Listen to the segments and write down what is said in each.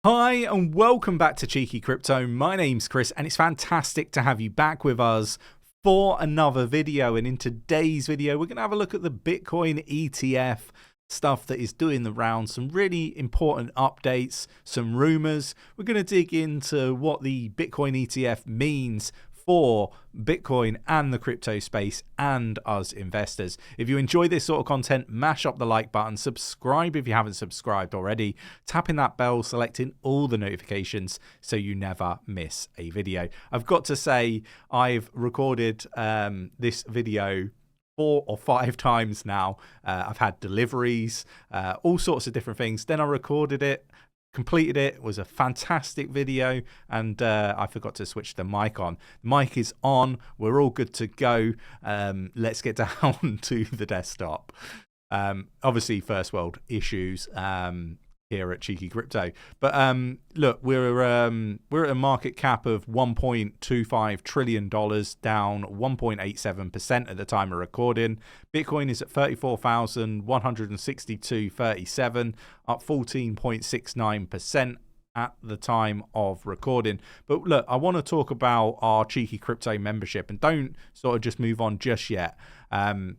Hi and welcome back to Cheeky Crypto. My name's Chris and it's fantastic to have you back with us for another video. And in today's video, we're going to have a look at the Bitcoin ETF stuff that is doing the rounds, some really important updates, some rumors. We're going to dig into what the Bitcoin ETF means for Bitcoin and the crypto space and us investors. If you enjoy this sort of content, mash up the like button, subscribe if you haven't subscribed already, tapping that bell, selecting all the notifications so you never miss a video. I've got to say, I've recorded this video 4 or 5 times now. I've had deliveries, all sorts of different things. Then I recorded it, completed it. It was a fantastic video, and I forgot to switch the mic on. Mic is on. We're all good to go. Let's get down to the desktop. Obviously, first world issues here at Cheeky Crypto, but look, we're at a market cap of $1.25 trillion, down 1.87% at the time of recording. Bitcoin is at 34,162.37, up 14.69% at the time of recording. But look, I want to talk about our Cheeky Crypto membership, and don't sort of just move on just yet. I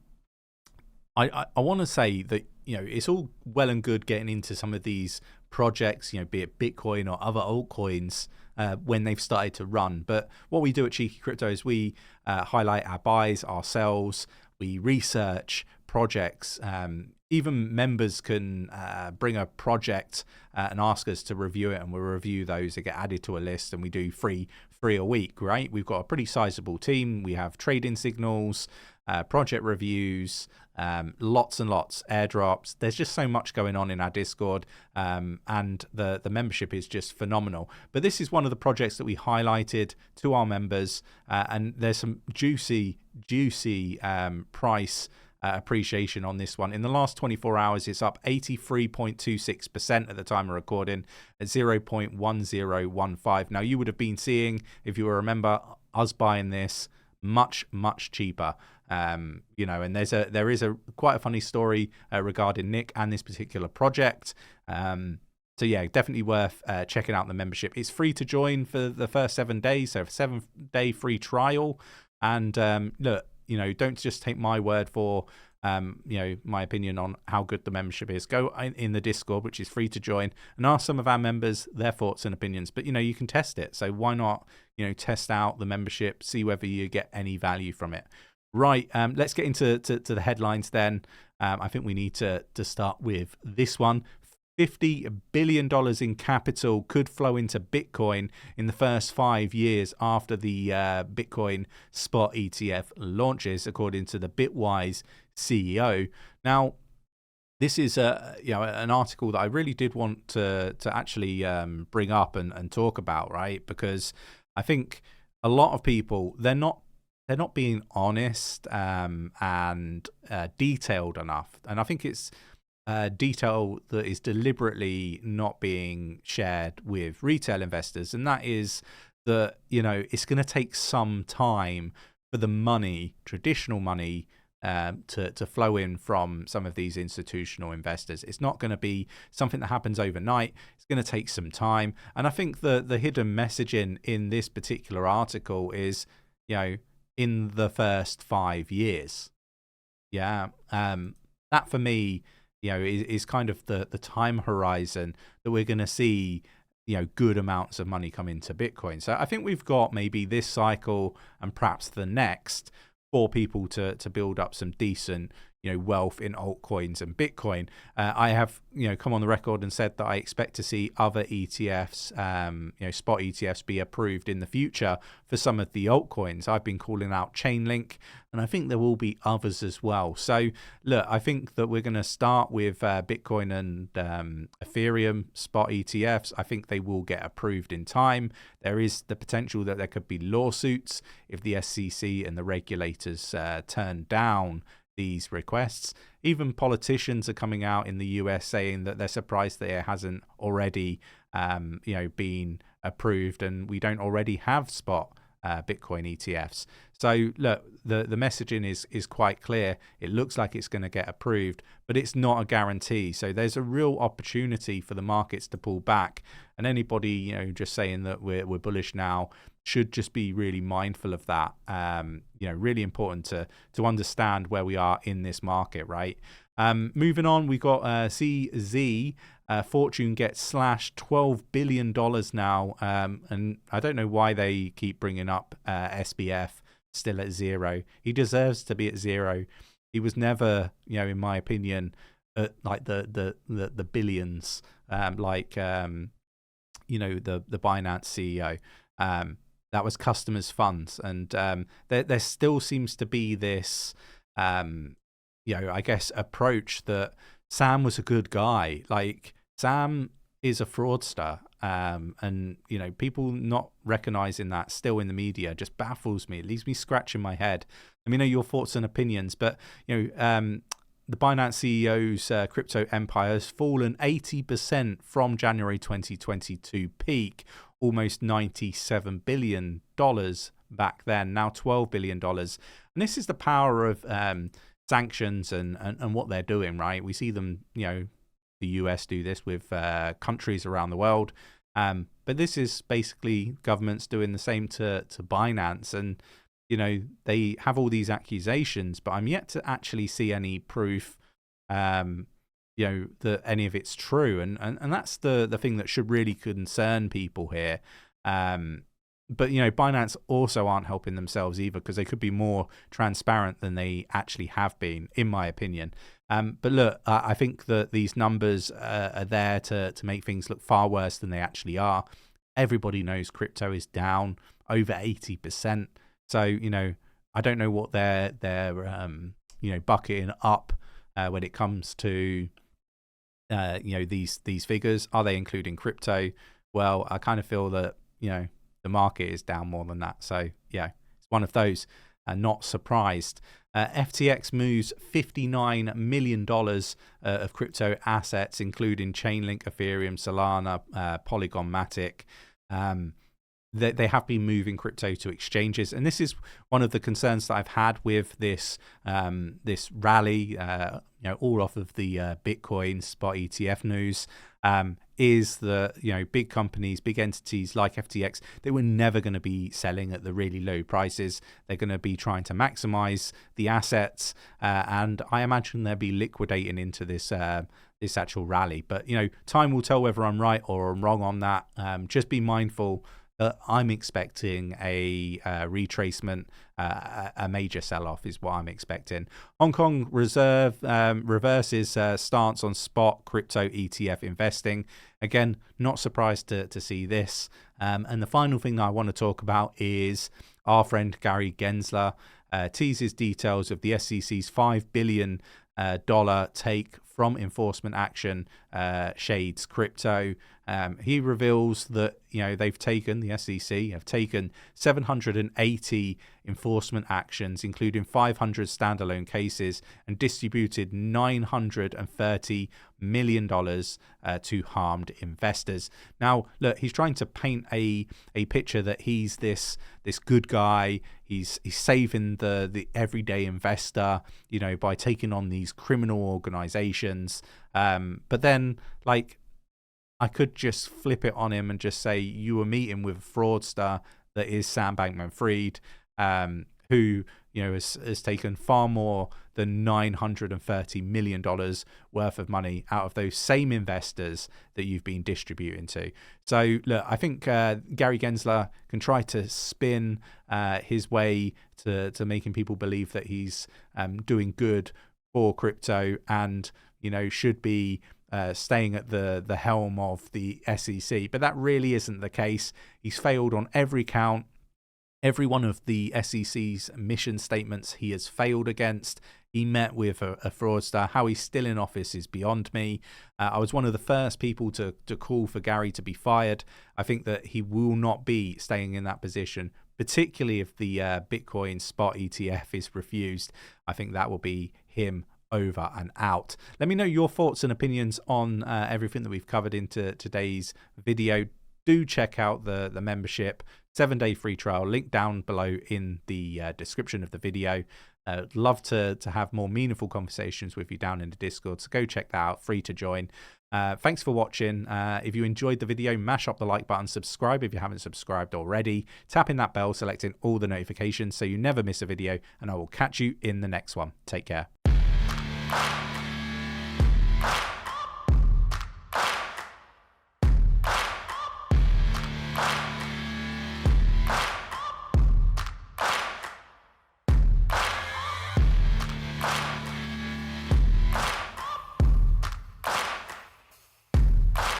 want to say that, you know, it's all well and good getting into some of these projects, you know, be it Bitcoin or other altcoins when they've started to run. But what we do at Cheeky Crypto is we highlight our buys, our sells, we research projects. Even members can bring a project and ask us to review it, and we'll review those that get added to a list, and we do three a week, right? We've got a pretty sizable team. We have trading signals, project reviews, lots and lots, airdrops. There's just so much going on in our Discord, and the membership is just phenomenal. But this is one of the projects that we highlighted to our members, and there's some juicy price appreciation on this one. In the last 24 hours, it's up 83.26% at the time of recording at 0.1015. Now, you would have been seeing, if you remember, us buying this much cheaper. You know, and there is quite a funny story regarding Nick and this particular project. So yeah, definitely worth checking out the membership. It's free to join for the first 7 days, so a 7-day free trial. And look, you know, don't just take my word for you know, my opinion on how good the membership is. Go in the Discord, which is free to join, and ask some of our members their thoughts and opinions. But you know, you can test it, so why not, you know, test out the membership, see whether you get any value from it. Right, let's get into the headlines then. I think we need to start with this one. $50 billion in capital could flow into Bitcoin in the first 5 years after the Bitcoin spot ETF launches, according to the Bitwise CEO. Now, this is you know, an article that I really did want to actually bring up and talk about, right? Because I think a lot of people, they're not being honest and detailed enough, and I think it's detail that is deliberately not being shared with retail investors, and that is that, you know, it's going to take some time for the money, traditional money, to flow in from some of these institutional investors. It's not going to be something that happens overnight. It's going to take some time, and I think the hidden messaging in this particular article is, you know, in the first 5 years. Yeah, that for me, you know, is kind of the time horizon that we're going to see, you know, good amounts of money come into Bitcoin. So I think we've got maybe this cycle and perhaps the next for people to build up some decent, you know, wealth in altcoins and Bitcoin. I have, you know, come on the record and said that I expect to see other ETFs, you know, spot ETFs be approved in the future for some of the altcoins. I've been calling out Chainlink, and I think there will be others as well. So look, I think that we're going to start with Bitcoin and Ethereum spot ETFs. I think they will get approved in time. There is the potential that there could be lawsuits if the SEC and the regulators turn down these requests. Even politicians are coming out in the US saying that they're surprised that it hasn't already you know, been approved, and we don't already have spot Bitcoin ETFs. So look, the messaging is quite clear. It looks like it's going to get approved, but it's not a guarantee. So there's a real opportunity for the markets to pull back, and anybody, you know, just saying that we're bullish now should just be really mindful of that. You know, really important to understand where we are in this market, right? Moving on, we got CZ. Fortune gets slashed $12 billion now, and I don't know why they keep bringing up SBF still at zero. He deserves to be at zero. He was never, you know, in my opinion, at like the billions, like you know, the Binance CEO. That was customers' funds, and there still seems to be this, you know, I guess approach that Sam was a good guy. Like, Sam is a fraudster, and you know, people not recognizing that still in the media just baffles me. It leaves me scratching my head. Let me know your thoughts and opinions. But you know, the Binance CEO's crypto empire has fallen 80% from January 2022 peak, almost $97 billion back then, now $12 billion. And this is the power of sanctions and what they're doing, right? We see them, you know, the US do this with countries around the world. But this is basically governments doing the same to Binance. And, you know, they have all these accusations, but I'm yet to actually see any proof, you know, that any of it's true. And that's the thing that should really concern people here. But, you know, Binance also aren't helping themselves either, because they could be more transparent than they actually have been, in my opinion. But look, I think that these numbers are there to make things look far worse than they actually are. Everybody knows crypto is down over 80%. So, you know, I don't know what they're you know, bucketing up when it comes to, you know, these figures. Are they including crypto? Well, I kind of feel that, you know, the market is down more than that. So yeah, it's one of those. Not surprised. FTX moves $59 million of crypto assets, including Chainlink, Ethereum, Solana, Polygon, Matic. They have been moving crypto to exchanges, and this is one of the concerns that I've had with this this rally, you know, all off of the Bitcoin spot ETF news. Is that, you know, big companies, big entities like FTX, they were never going to be selling at the really low prices. They're going to be trying to maximize the assets, and I imagine they'll be liquidating into this this actual rally. But, you know, time will tell whether I'm right or I'm wrong on that. Just be mindful that I'm expecting a retracement, a major sell-off is what I'm expecting. Hong Kong Reserve reverses stance on spot crypto ETF investing. Again, not surprised to see this. And the final thing I want to talk about is our friend Gary Gensler teases details of the SEC's $5 billion take from enforcement action shades crypto. He reveals that, you know, they've taken, the SEC have taken 780 enforcement actions, including 500 standalone cases, and distributed $930 million to harmed investors. Now, look, he's trying to paint a picture that he's this good guy. He's saving the everyday investor, you know, by taking on these criminal organizations. But then, like, I could just flip it on him and just say you were meeting with a fraudster that is Sam Bankman-Fried, who, you know, has taken far more than $930 million worth of money out of those same investors that you've been distributing to. So look, I think Gary Gensler can try to spin his way to making people believe that he's doing good for crypto and, you know, should be staying at the helm of the SEC. But that really isn't the case. He's failed on every count. Every one of the SEC's mission statements he has failed against. He met with a fraudster. How he's still in office is beyond me. I was one of the first people to call for Gary to be fired. I think that he will not be staying in that position, particularly if the Bitcoin spot ETF is refused. I think that will be him over and out. Let me know your thoughts and opinions on everything that we've covered into today's video. do check out the membership 7-day free trial, link down below in the description of the video. Love to have more meaningful conversations with you down in the Discord, so go check that out, free to join. Thanks for watching. If you enjoyed the video, mash up the like button, subscribe if you haven't subscribed already, tap in that bell, selecting all the notifications so you never miss a video, and I will catch you in the next one. Take care.